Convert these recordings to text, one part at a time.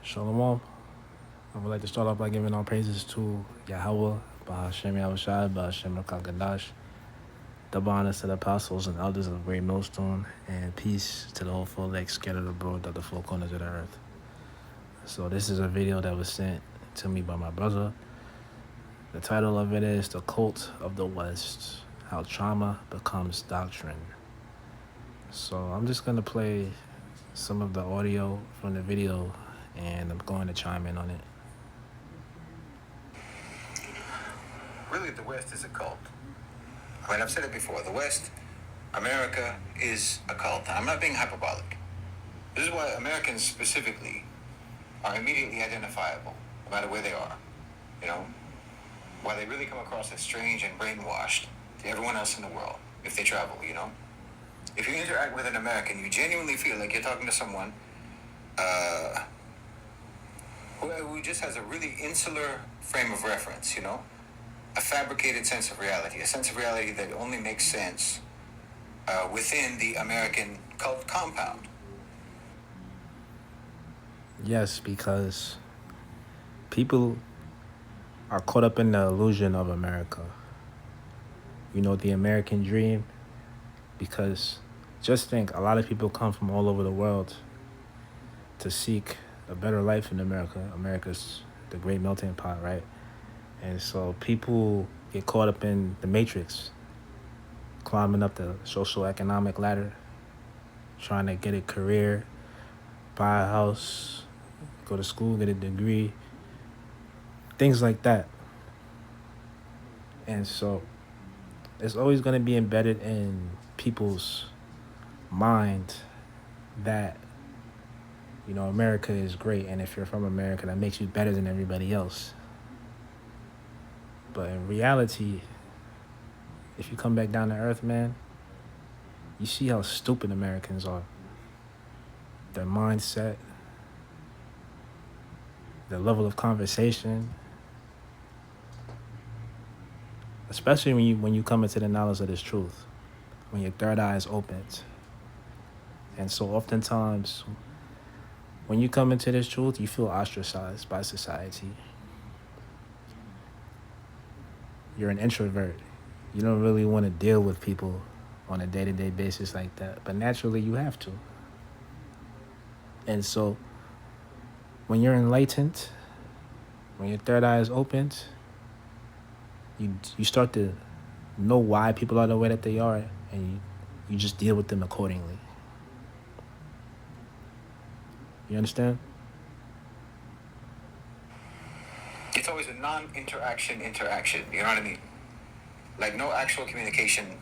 Shalom. I would like to start off by giving all praises to Yahweh, Bahashem Yahushai, Bahashem Rakakadash, double honors to the apostles and elders of the Great Millstone, and peace to the whole full lake scattered abroad of the four corners of the earth. So this is a video that was sent to me by my brother. The title of it is The Cult of the West, How Trauma Becomes Doctrine. So I'm just going to play some of the audio from the video, and I'm going to chime in on it. Really, the West is a cult. I mean, I've said it before. The West, America, is a cult. I'm not being hyperbolic. This is why Americans specifically are immediately identifiable, no matter where they are. You know, why they really come across as strange and brainwashed to everyone else in the world if they travel, you know? If you interact with an American, you genuinely feel like you're talking to someone who just has a really insular frame of reference, you know? A fabricated sense of reality, a sense of reality that only makes sense within the American cult compound. Yes, because people are caught up in the illusion of America. You know, the American dream, because just think, a lot of people come from all over the world to seek a better life in America. America's the great melting pot, right? And so people get caught up in the matrix, climbing up the social economic ladder, trying to get a career, buy a house, go to school, get a degree, things like that. And so it's always going to be embedded in people's mind that, you know, America is great, and if you're from America, that makes you better than everybody else. But in reality, if you come back down to earth, man, you see how stupid Americans are. Their mindset, their level of conversation, especially when you come into the knowledge of this truth, when your third eye is opened. And so oftentimes, when you come into this truth, you feel ostracized by society. You're an introvert. You don't really want to deal with people on a day-to-day basis like that, but naturally you have to. And so when you're enlightened, when your third eye is opened, you start to know why people are the way that they are, and you just deal with them accordingly. You understand? It's always a non-interaction interaction, you know what I mean? Like no actual communication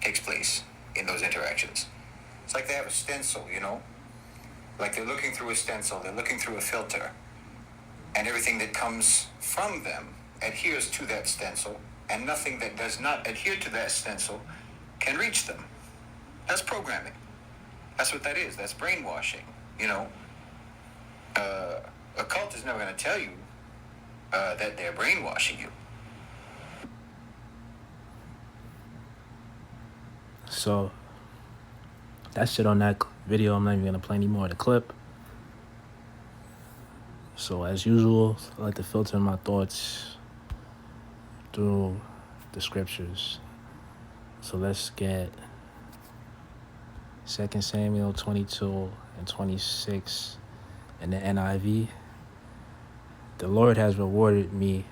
takes place in those interactions. It's like they have a stencil, you know? Like they're looking through a stencil, they're looking through a filter, and everything that comes from them adheres to that stencil, and nothing that does not adhere to that stencil can reach them. That's programming. That's what that is. That's brainwashing, you know? A cult is never going to tell you that they're brainwashing you. So that's it on that video. I'm not even going to play any more of the clip. So as usual, I like to filter my thoughts through the scriptures. So let's get 2 Samuel 22 and 26 in the NIV. The Lord has rewarded me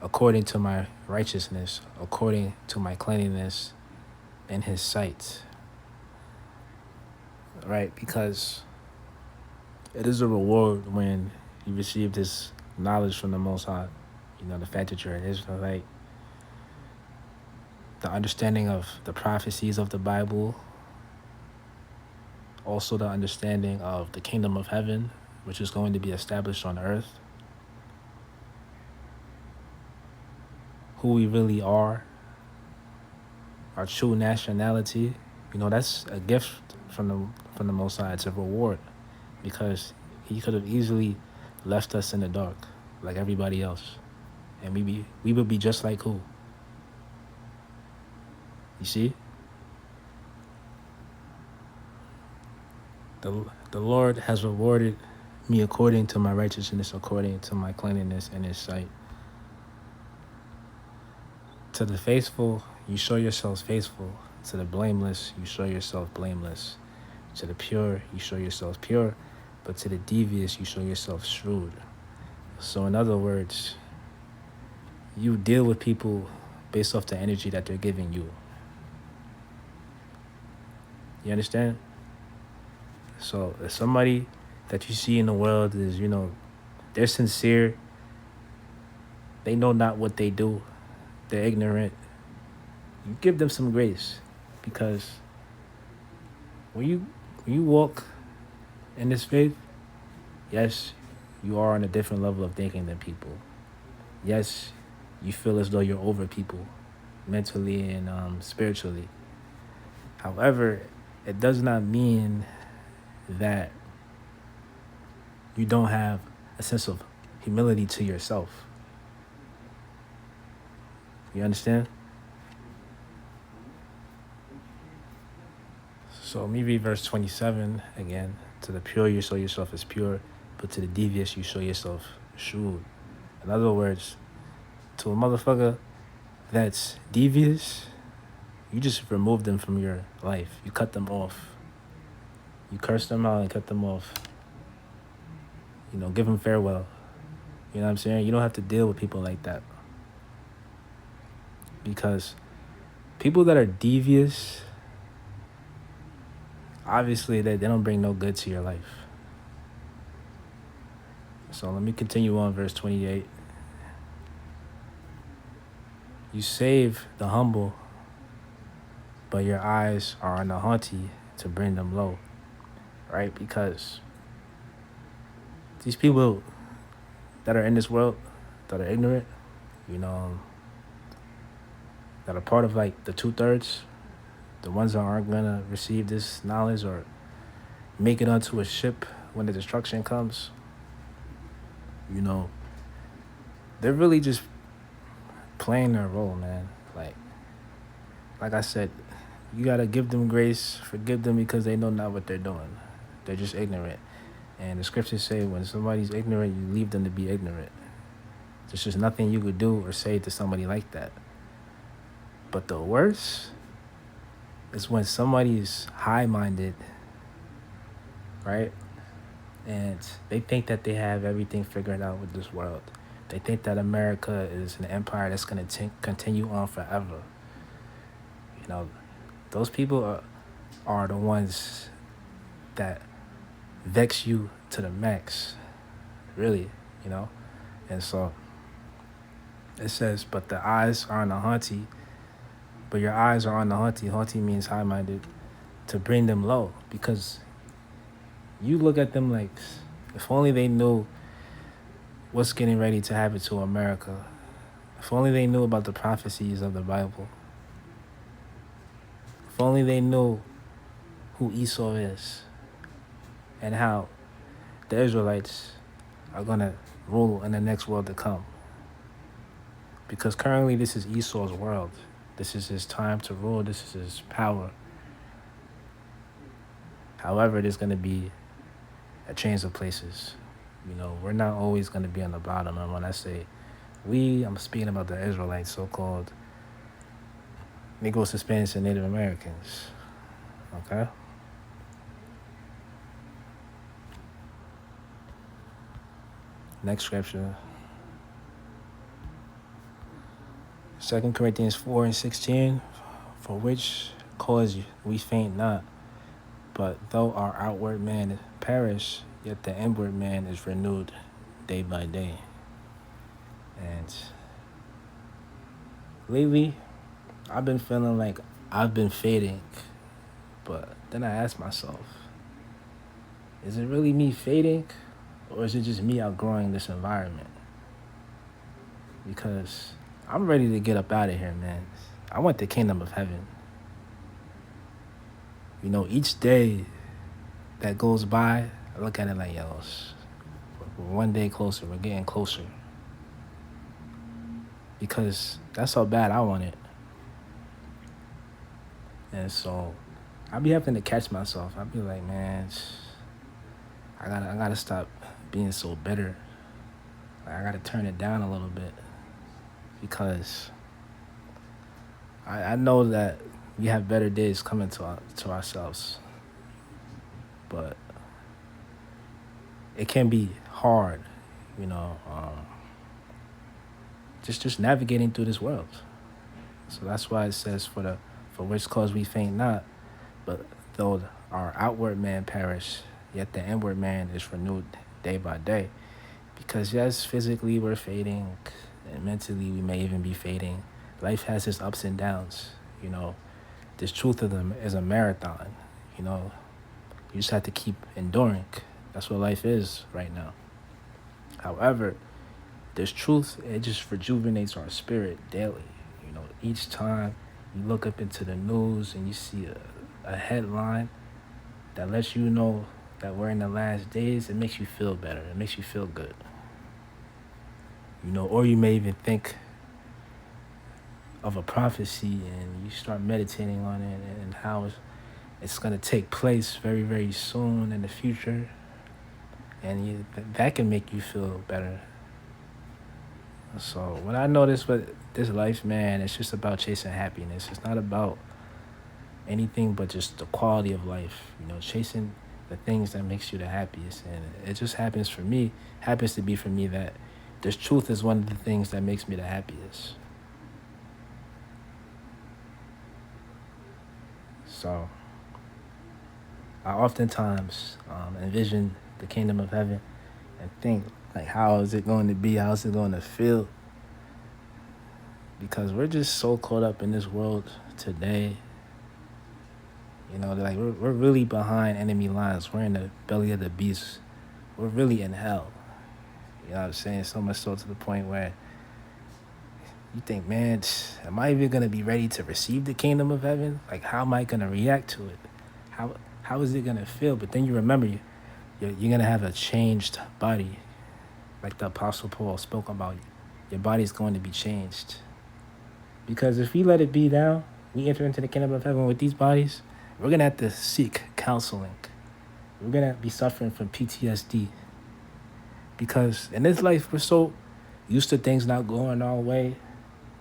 according to my righteousness, according to my cleanliness in his sight. Right? Because it is a reward when you receive this knowledge from the Most High. You know, the fact that you're an Israelite, the understanding of the prophecies of the Bible, also the understanding of the kingdom of heaven, which is going to be established on earth, who we really are, our true nationality. You know, that's a gift from the Most High. It's a reward, because he could have easily left us in the dark like everybody else, and we would be just like who? You see? The Lord has rewarded me according to my righteousness, according to my cleanliness in his sight. To the faithful, you show yourselves faithful. To the blameless, you show yourself blameless. To the pure, you show yourself pure. But to the devious, you show yourself shrewd. So in other words, you deal with people based off the energy that they're giving you. You understand? So if somebody that you see in the world is, they're sincere, they know not what they do, they're ignorant, you give them some grace. Because when you walk in this faith, yes, you are on a different level of thinking than people. Yes, you feel as though you're over people mentally and spiritually. However, it does not mean that you don't have a sense of humility to yourself. You understand? So let me read verse 27 again. To the pure, you show yourself as pure, but to the devious, you show yourself shrewd. In other words, to a motherfucker that's devious, you just remove them from your life. You cut them off. You curse them out and cut them off. Give them farewell. You know what I'm saying? You don't have to deal with people like that. Because people that are devious, obviously they don't bring no good to your life. So let me continue on verse 28. You save the humble, but your eyes are on the haughty to bring them low. Right? Because these people that are in this world, that are ignorant, that are part of like the 2/3, the ones that aren't going to receive this knowledge or make it onto a ship when the destruction comes, they're really just playing their role, man. Like I said, you got to give them grace, forgive them because they know not what they're doing. They're just ignorant. And the scriptures say when somebody's ignorant, you leave them to be ignorant. There's just nothing you could do or say to somebody like that. But the worst is when somebody's high-minded, right? And they think that they have everything figured out with this world. They think that America is an empire that's going to continue on forever. Those people are the ones that vex you to the max, really, And so it says, but the eyes are on the haughty, but your eyes are on the haughty. Haughty means high-minded, to bring them low. Because you look at them like, if only they knew what's getting ready to happen to America. If only they knew about the prophecies of the Bible. If only they knew who Esau is and how the Israelites are going to rule in the next world to come. Because currently this is Esau's world. This is his time to rule. This is his power. However, there's going to be a change of places. We're not always going to be on the bottom. And when I say we, I'm speaking about the Israelites, so-called Negroes, Hispanics, and Native Americans. Okay? Next scripture. 2 Corinthians 4:16. For which cause we faint not, but though our outward man perish, yet the inward man is renewed day by day. And lately, I've been feeling like I've been fading. But then I ask myself, is it really me fading? Or is it just me outgrowing this environment? Because I'm ready to get up out of here, man. I want the kingdom of heaven. Each day that goes by, I look at it like, we're one day closer. We're getting closer. Because that's how bad I want it. And so I'll be having to catch myself. I'll be like, man, I gotta stop being so bitter. Like, I gotta turn it down a little bit because I know that we have better days coming to ourselves, but it can be hard, you know, just navigating through this world. So that's why it says for which cause we faint not, but though our outward man perish, yet the inward man is renewed day by day. Because yes, physically we're fading, and mentally we may even be fading. Life has its ups and downs, you know. This truth of them is a marathon, you know. You just have to keep enduring. That's what life is right now. However, this truth, it just rejuvenates our spirit daily. You know, each time you look up into the news and you see a headline that lets you know that we're in the last days, it makes you feel better. It makes you feel good. You know, or you may even think of a prophecy and you start meditating on it and how it's going to take place very, very soon in the future. And that can make you feel better. So what I noticed with this life, man, it's just about chasing happiness. It's not about anything but just the quality of life, you know, chasing the things that makes you the happiest. And it just happens to be for me that this truth is one of the things that makes me the happiest. So I oftentimes envision the kingdom of heaven and think, like, how is it going to be? How is it going to feel? Because we're just so caught up in this world today. You know, like we're really behind enemy lines. We're in the belly of the beast. We're really in hell. You know what I'm saying? So much so to the point where you think, man, am I even going to be ready to receive the kingdom of heaven? Like, how am I going to react to it? How is it going to feel? But then you remember you're going to have a changed body. Like the Apostle Paul spoke about, your body's going to be changed. Because if we let it be now, we enter into the kingdom of heaven with these bodies, we're going to have to seek counseling. We're going to be suffering from PTSD. Because in this life, we're so used to things not going our way,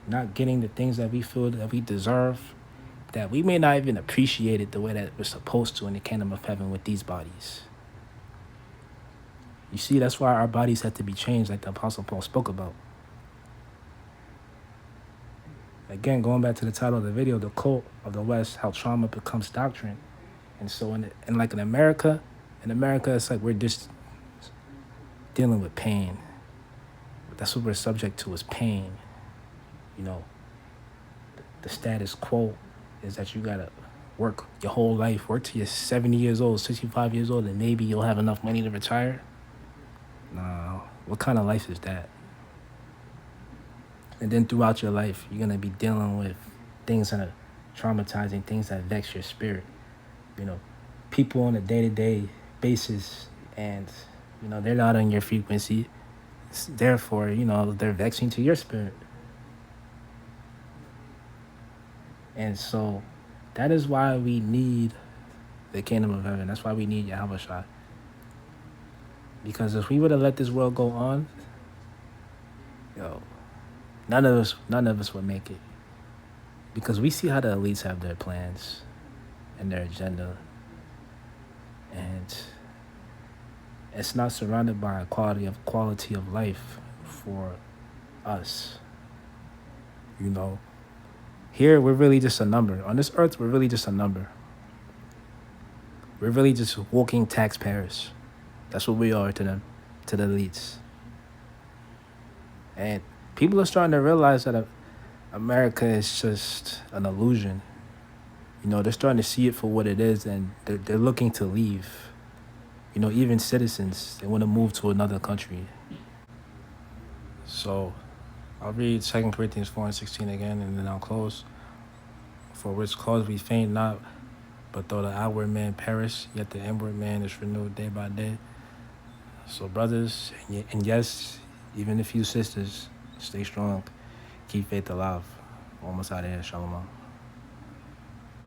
not getting the things that we feel that we deserve, that we may not even appreciate it the way that we're supposed to in the kingdom of heaven with these bodies. You see, that's why our bodies have to be changed, like the Apostle Paul spoke about. Again, going back to the title of the video, the cult of the West, how trauma becomes doctrine. And so in America, it's like we're just dealing with pain. That's what we're subject to, is pain. You know, the status quo is that you gotta work your whole life, work till you're 70 years old, 65 years old, and maybe you'll have enough money to retire. No, what kind of life is that? And then throughout your life, you're gonna be dealing with things that are traumatizing, things that vex your spirit. You know, people on a day-to-day basis, and you know they're not on your frequency. Therefore, you know, they're vexing to your spirit. And so that is why we need the kingdom of heaven. That's why we need Yahweh Shai. Because if we were to let this world go on, none of us would make it. Because we see how the elites have their plans and their agenda. And it's not surrounded by quality of life for us. You know, here we're really just a number. On this earth, we're really just a number. We're really just walking taxpayers. That's what we are to them, to the elites. And people are starting to realize that America is just an illusion. You know, they're starting to see it for what it is, and they're looking to leave. You know, even citizens, they want to move to another country. So I'll read 2 Corinthians 4:16 again, and then I'll close. For which cause we faint not, but though the outward man perish, yet the inward man is renewed day by day. So brothers, and yes, even a few sisters, stay strong. Keep faith alive. Almost out of here. Shalom.